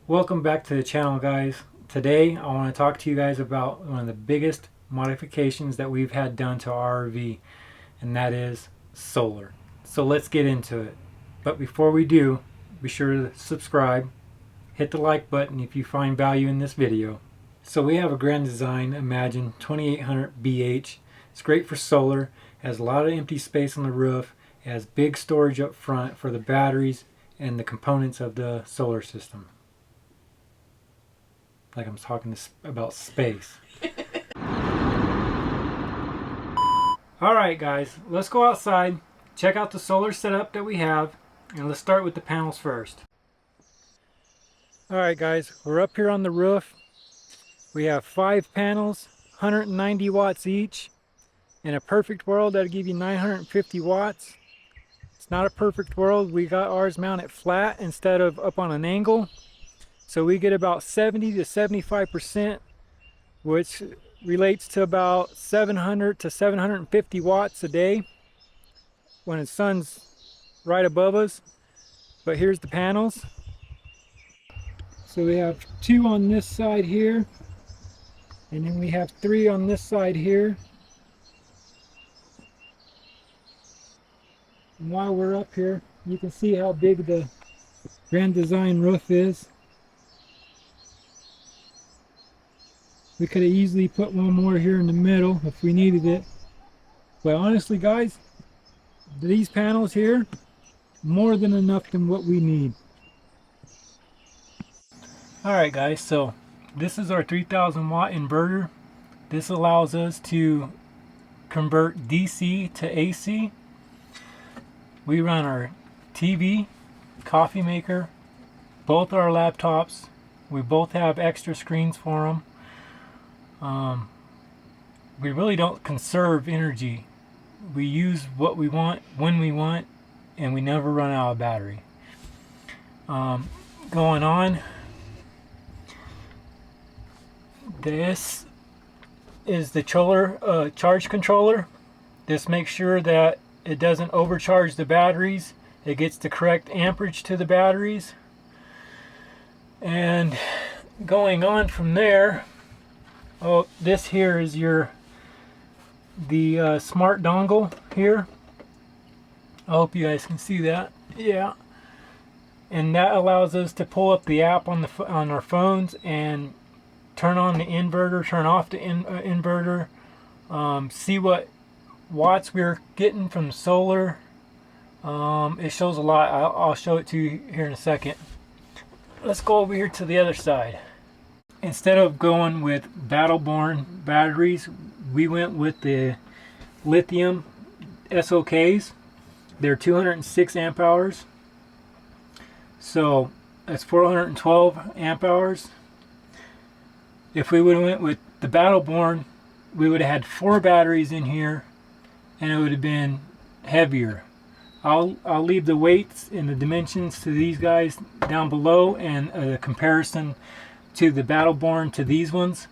Welcome back to the channel, guys. Today I want to talk to you guys about one of the biggest modifications that we've had done to our RV, and that is solar. So let's get into it. But before we do, be sure to subscribe, hit the like button if you find value in this video. So we have a Grand Design Imagine 2800 BH. It's great for solar, has a lot of empty space on the roof, it has big storage up front for the batteries and the components of the solar system. Like I'm talking about space. Alright guys, let's go outside, check out the solar setup that we have, and let's start with the panels first. Alright guys, we're up here on the roof. We have 5 panels, 190 watts each. In a perfect world, that'd give you 950 watts. It's not a perfect world. We got ours mounted flat instead of up on an angle. So we get about 70 to 75%, which relates to about 700 to 750 watts a day when the sun's right above us. But here's the panels. So we have 2 on this side here, and then we have 3 on this side here. And while we're up here, you can see how big the Grand Design roof is. We could have easily put one more here in the middle if we needed it. But honestly guys, these panels here, more than enough than what we need. Alright guys, so this is our 3000 watt inverter. This allows us to convert DC to AC. We run our TV, coffee maker, both our laptops. We both have extra screens for them. We really don't conserve energy. We use what we want when we want, and we never run out of battery. Going on, this is the charge controller. This makes sure that it doesn't overcharge the batteries. It gets the correct amperage to the batteries. And going on from there, oh, this here is the smart dongle here. I hope you guys can see that. Yeah. And that allows us to pull up the app on our phones and turn on the inverter, turn off the inverter, see what watts we're getting from solar. It shows a lot. I'll show it to you here in a second. Let's go over here to the other side. Instead of going with Battleborn batteries, we went with the Lithium S.O.Ks. They're 206 amp hours. So that's 412 amp hours. If we would have went with the Battleborn, we would have had 4 batteries in here, and it would have been heavier. I'll leave the weights and the dimensions to these guys down below, and a comparison to the Battleborn to these ones.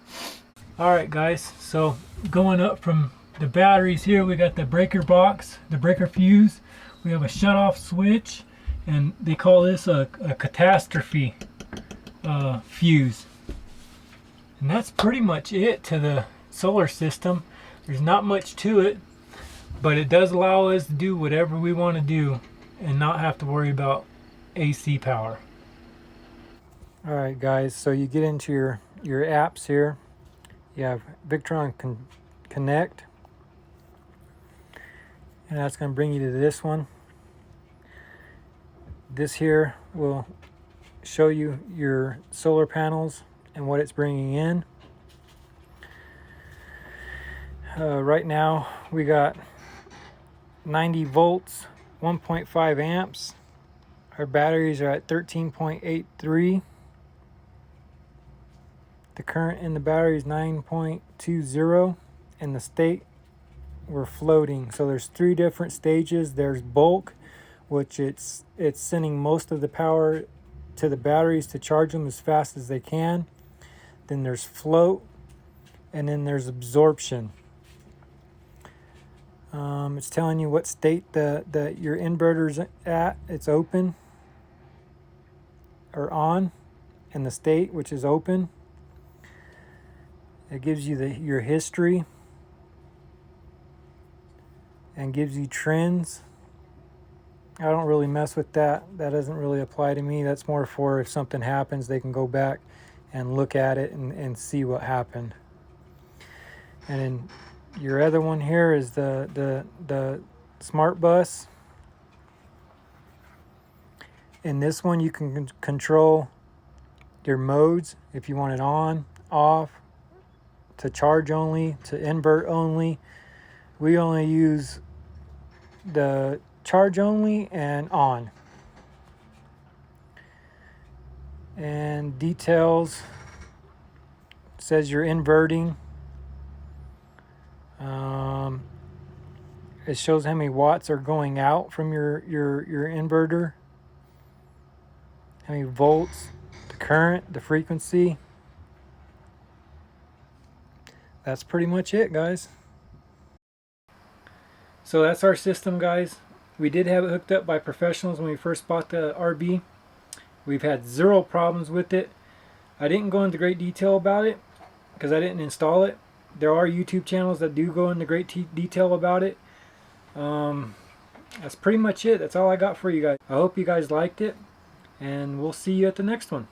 Alright guys, so going up from the batteries here, we got the breaker box, the breaker fuse. We have a shut-off switch, and they call this a catastrophe fuse. And that's pretty much it to the solar system. There's not much to it, but it does allow us to do whatever we want to do and not have to worry about AC power. Alright guys, so you get into your apps here. You have Victron Connect, and that's going to bring you to this one. This here will show you your solar panels and what it's bringing in. Right now we got 90 volts, 1.5 amps. Our batteries are at 13.83. The current in the battery is 9.20, and the state, we're floating. So there's 3 different stages. There's bulk, which it's sending most of the power to the batteries to charge them as fast as they can. Then there's float, and then there's absorption. It's telling you what state that your inverter's at. It's open or on, and the state, which is open. It gives you your history and gives you trends. I don't really mess with that. That doesn't really apply to me. That's more for if something happens, they can go back and look at it and see what happened. And then your other one here is the smart bus. In this one, you can control your modes if you want it on, off, to charge only, to invert only. We only use the charge only and on. And details, says you're inverting. It shows how many watts are going out from your inverter, how many volts, the current, the frequency. That's pretty much it, guys. So that's our system, guys. We did have it hooked up by professionals when we first bought the RB. We've had 0 problems with it. I didn't go into great detail about it because I didn't install it. There are YouTube channels that do go into great detail about it. That's pretty much it. That's all I got for you guys. I hope you guys liked it, and we'll see you at the next one.